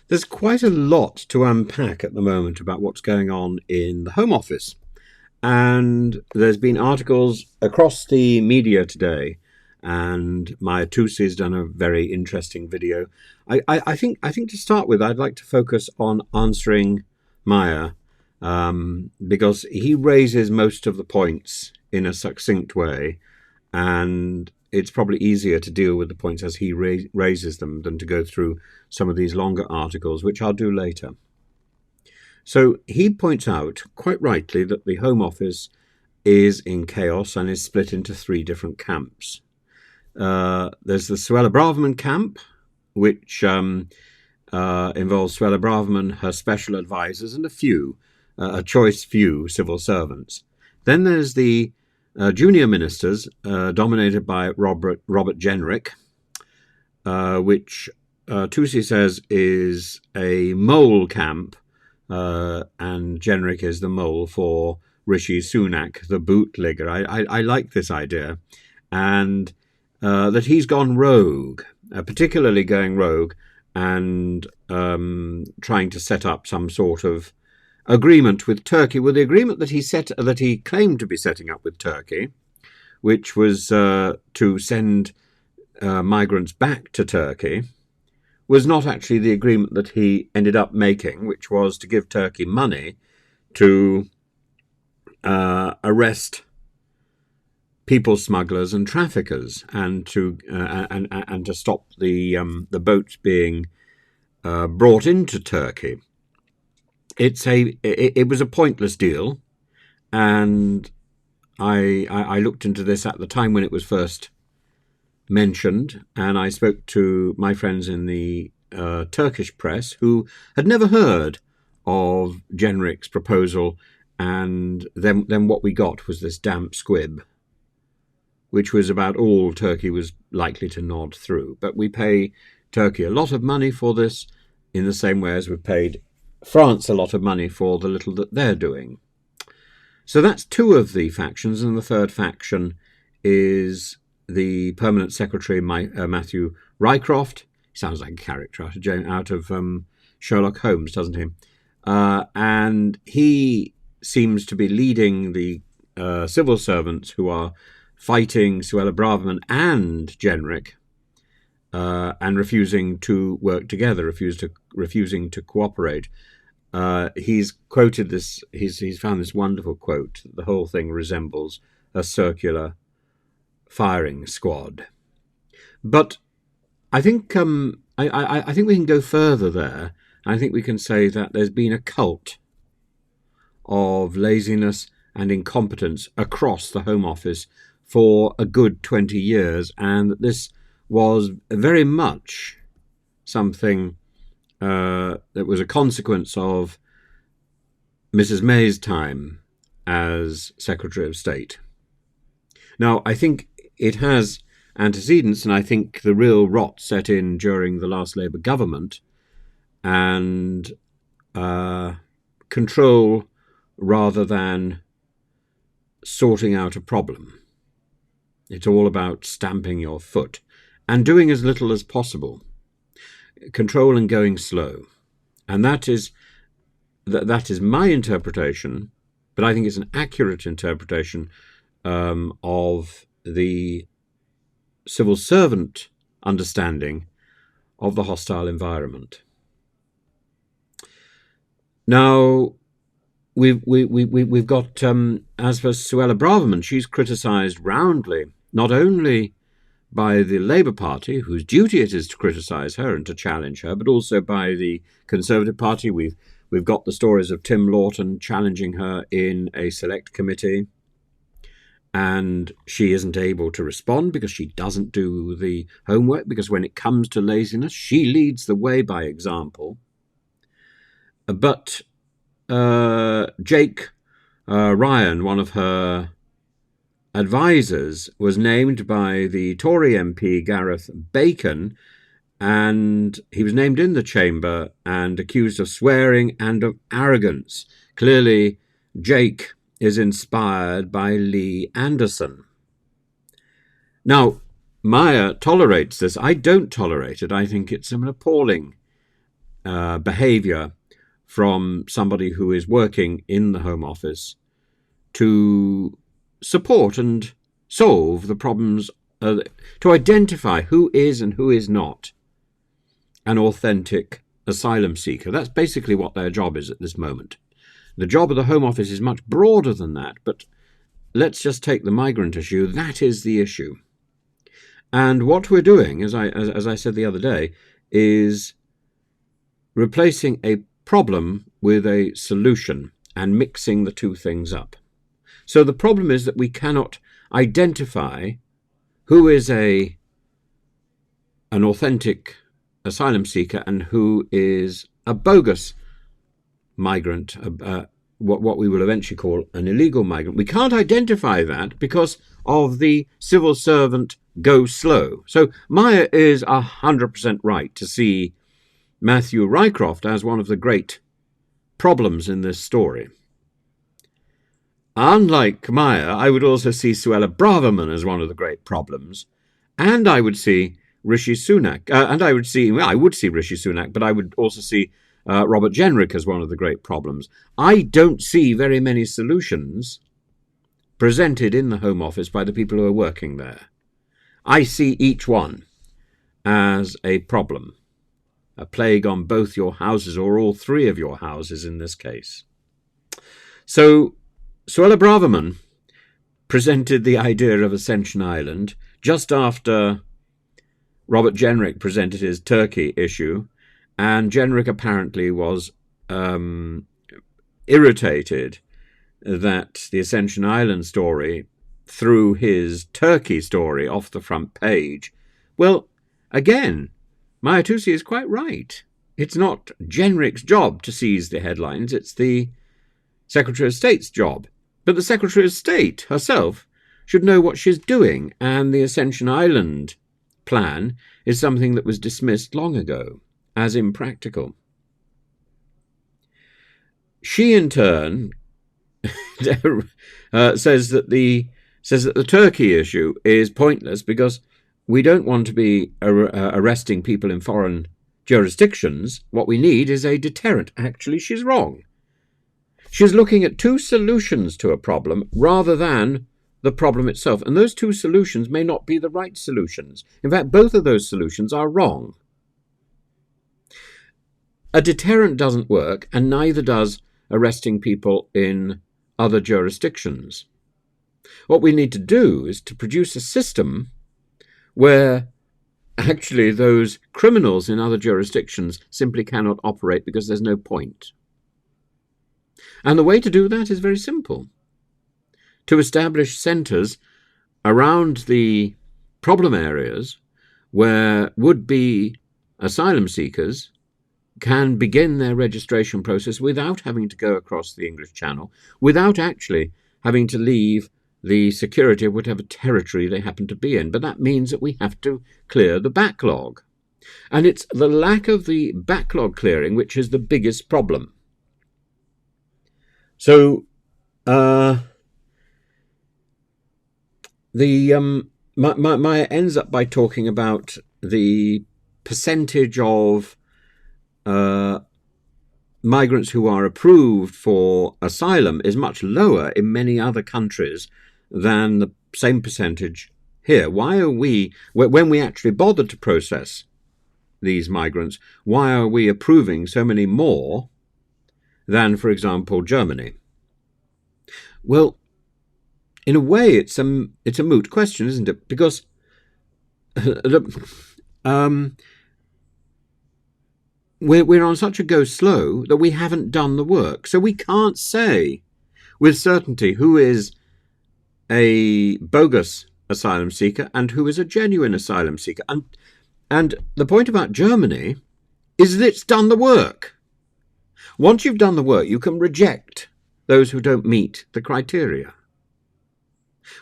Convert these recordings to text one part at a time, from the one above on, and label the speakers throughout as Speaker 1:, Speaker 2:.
Speaker 1: There's quite a lot to unpack at the moment about what's going on in the Home Office. And there's been articles across the media today, and Mahyar Tousi has done a very interesting video. I think to start with, I'd like to focus on answering Mahyar, because he raises most of the points in a succinct way, and it's probably easier to deal with the points as he raises them than to go through some of these longer articles, which I'll do later. So he points out, quite rightly, that the Home Office is in chaos and is split into three different camps. There's the Suella Braverman camp, which involves Suella Braverman, her special advisors, and a choice few civil servants. Then there's the junior ministers, dominated by Robert Jenrick, which Tousi says is a mole camp, and Jenrick is the mole for Rishi Sunak, the bootlegger. I like this idea, and that he's gone rogue, particularly going rogue and trying to set up some sort of agreement with Turkey. Well, the agreement that he claimed to be setting up with Turkey, which was to send migrants back to Turkey, was not actually the agreement that he ended up making, which was to give Turkey money to arrest people smugglers and traffickers, and to stop the boats being brought into Turkey. It was a pointless deal, and I looked into this at the time when it was first mentioned, and I spoke to my friends in the Turkish press who had never heard of Jenrick's proposal, and then what we got was this damp squib, which was about all Turkey was likely to nod through. But we pay Turkey a lot of money for this, in the same way as we paid France a lot of money for the little that they're doing. So that's two of the factions, and the third faction is the Permanent Secretary, Matthew Rycroft. Sounds like a character out of Sherlock Holmes, doesn't he? And he seems to be leading the civil servants who are fighting Suella Braverman and Jenrick, and refusing to work together, refusing to cooperate. He's quoted this. He's found this wonderful quote. The whole thing resembles a circular firing squad. But I think I think we can go further there. I think we can say that there's been a cult of laziness and incompetence across the Home Office for a good 20 years, and that this was very much something that was a consequence of Mrs. May's time as Secretary of State. Now, I think it has antecedents, and I think the real rot set in during the last Labour government, and control rather than sorting out a problem. It's all about stamping your foot and doing as little as possible. Control and going slow. And that is my interpretation, but I think it's an accurate interpretation of the civil servant understanding of the hostile environment. Now, we've got, as for Suella Braverman, she's criticised roundly, not only by the Labour Party, whose duty it is to criticise her and to challenge her, but also by the Conservative Party. We've got the stories of Tim Lawton challenging her in a select committee, and she isn't able to respond because she doesn't do the homework, because when it comes to laziness, she leads the way by example. But Jake Ryan, one of her advisors, was named by the Tory MP Gareth Bacon, and he was named in the chamber and accused of swearing and of arrogance. Clearly, Jake is inspired by Lee Anderson. Now, Mahyar tolerates this. I don't tolerate it. I think it's an appalling behaviour from somebody who is working in the Home Office to support and solve the problems, to identify who is and who is not an authentic asylum seeker. That's basically what their job is at this moment. The job of the Home Office is much broader than that, but let's just take the migrant issue. That is the issue. And what we're doing, as I said the other day, is replacing a problem with a solution and mixing the two things up. So the problem is that we cannot identify who is an authentic asylum seeker and who is a bogus migrant, what we will eventually call an illegal migrant. We can't identify that because of the civil servant go slow. So Mahyar is 100% right to see Matthew Rycroft as one of the great problems in this story. Unlike Mahyar, I would also see Suella Braverman as one of the great problems, and I would see Rishi Sunak, I would see Rishi Sunak, but I would also see Robert Jenrick as one of the great problems. I don't see very many solutions presented in the Home Office by the people who are working there. I see each one as a problem, a plague on both your houses, or all three of your houses in this case. So Suella Braverman presented the idea of Ascension Island just after Robert Jenrick presented his Turkey issue, and Jenrick apparently was irritated that the Ascension Island story threw his Turkey story off the front page. Well, again, Mahyar Tousi is quite right. It's not Jenrick's job to seize the headlines, it's the Secretary of State's job. But the Secretary of State herself should know what she's doing, and the Ascension Island plan is something that was dismissed long ago as impractical. She, in turn, says that the Turkey issue is pointless because we don't want to be arresting people in foreign jurisdictions. What we need is a deterrent. Actually, she's wrong. She's looking at two solutions to a problem rather than the problem itself. And those two solutions may not be the right solutions. In fact, both of those solutions are wrong. A deterrent doesn't work, and neither does arresting people in other jurisdictions. What we need to do is to produce a system where actually those criminals in other jurisdictions simply cannot operate because there's no point. And the way to do that is very simple. To establish centres around the problem areas where would-be asylum seekers can begin their registration process without having to go across the English Channel, without actually having to leave the security of whatever territory they happen to be in. But that means that we have to clear the backlog. And it's the lack of the backlog clearing which is the biggest problem. So Mahyar ends up by talking about the percentage of migrants who are approved for asylum is much lower in many other countries than the same percentage here. Why are we, when we actually bother to process these migrants, why are we approving so many more than, for example, Germany? Well, in a way, it's a moot question, isn't it? Because we're on such a go slow that we haven't done the work. So we can't say with certainty who is a bogus asylum seeker and who is a genuine asylum seeker. And the point about Germany is that it's done the work. Once you've done the work, you can reject those who don't meet the criteria.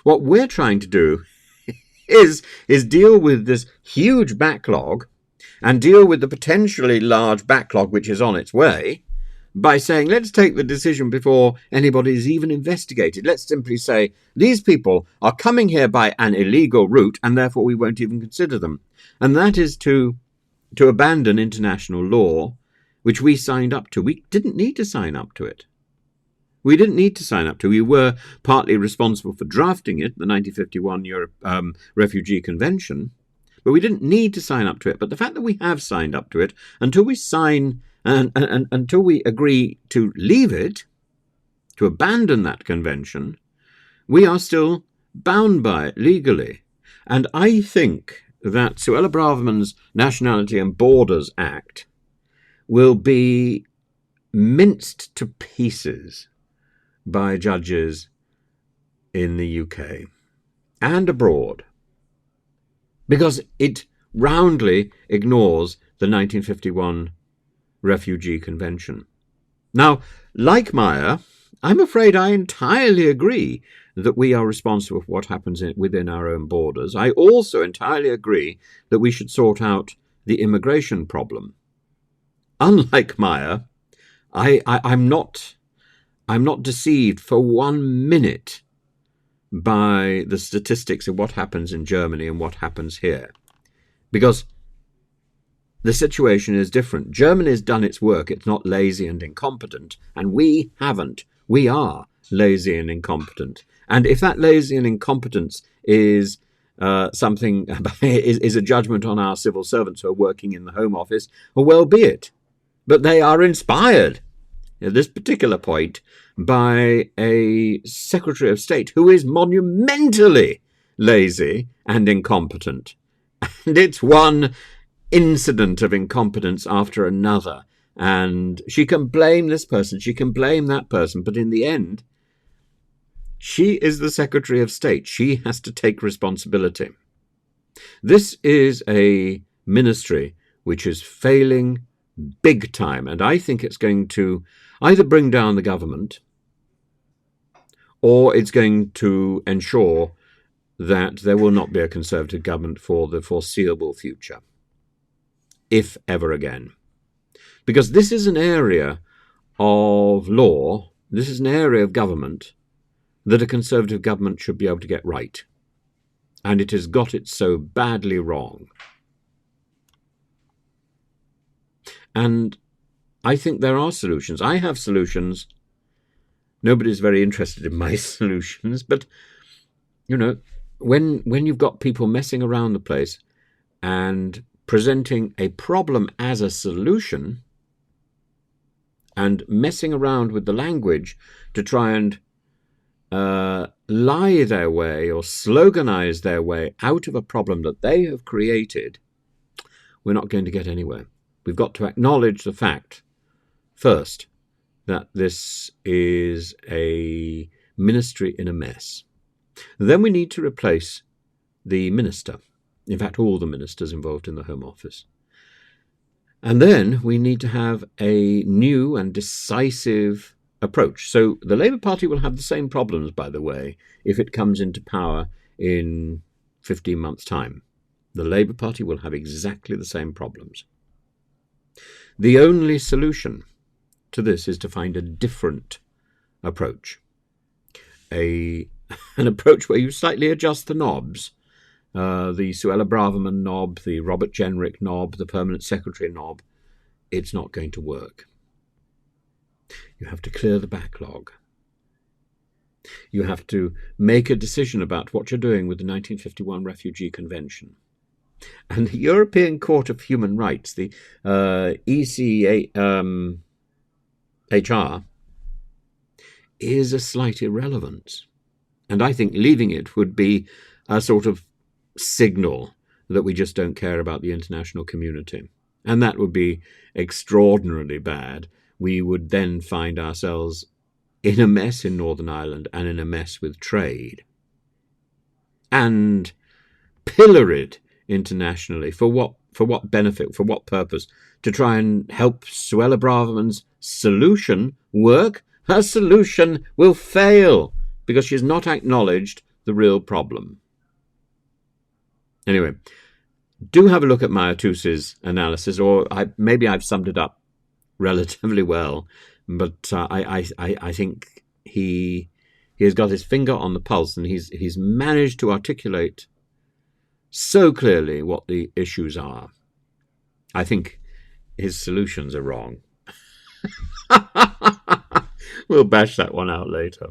Speaker 1: What we're trying to do is deal with this huge backlog and deal with the potentially large backlog which is on its way by saying, let's take the decision before anybody is even investigated. Let's simply say, these people are coming here by an illegal route and therefore we won't even consider them. And that is to abandon international law which we signed up to. We didn't need to sign up to it. We didn't need to sign up to it. We were partly responsible for drafting it, the 1951 Refugee Convention, but we didn't need to sign up to it. But the fact that we have signed up to it, until we sign and until we agree to leave it, to abandon that convention, we are still bound by it legally. And I think that Suella Braverman's Nationality and Borders Act will be minced to pieces by judges in the UK and abroad, because it roundly ignores the 1951 Refugee Convention. Now, like Mahyar, I'm afraid I entirely agree that we are responsible for what happens within our own borders. I also entirely agree that we should sort out the immigration problem. Unlike Mahyar, I'm not deceived for 1 minute by the statistics of what happens in Germany and what happens here, because the situation is different. Germany's done its work. It's not lazy and incompetent, and we haven't. We are lazy and incompetent. And if that lazy and incompetence is something is a judgment on our civil servants who are working in the Home Office, well, be it. But they are inspired at this particular point by a Secretary of State who is monumentally lazy and incompetent. And it's one incident of incompetence after another. And she can blame this person, she can blame that person, but in the end, she is the Secretary of State. She has to take responsibility. This is a ministry which is failing big time, and I think it's going to either bring down the government or it's going to ensure that there will not be a Conservative government for the foreseeable future, if ever again. Because this is an area of law, this is an area of government that a Conservative government should be able to get right. And it has got it so badly wrong. And I think there are solutions. I have solutions. Nobody's very interested in my solutions, but, you know, when you've got people messing around the place and presenting a problem as a solution and messing around with the language to try and lie their way or sloganize their way out of a problem that they have created, we're not going to get anywhere. We've got to acknowledge the fact, first, that this is a ministry in a mess. Then we need to replace the minister, in fact, all the ministers involved in the Home Office. And then we need to have a new and decisive approach. So the Labour Party will have the same problems, by the way, if it comes into power in 15 months' time. The Labour Party will have exactly the same problems. The only solution to this is to find a different approach, an approach where you slightly adjust the knobs, the Suella Braverman knob, the Robert Jenrick knob, the Permanent Secretary knob. It's not going to work. You have to clear the backlog. You have to make a decision about what you're doing with the 1951 Refugee Convention. And the European Court of Human Rights, the ECHR, is a slight irrelevance. And I think leaving it would be a sort of signal that we just don't care about the international community. And that would be extraordinarily bad. We would then find ourselves in a mess in Northern Ireland and in a mess with trade. And pilloried internationally. For what benefit? For what purpose? To try and help Suella Braverman's solution work? Her solution will fail because she's not acknowledged the real problem. Anyway, do have a look at Mahyar Tousi's analysis, or maybe I've summed it up relatively well, but I think he has got his finger on the pulse, and he's managed to articulate so clearly what the issues are. I think his solutions are wrong. We'll bash that one out later.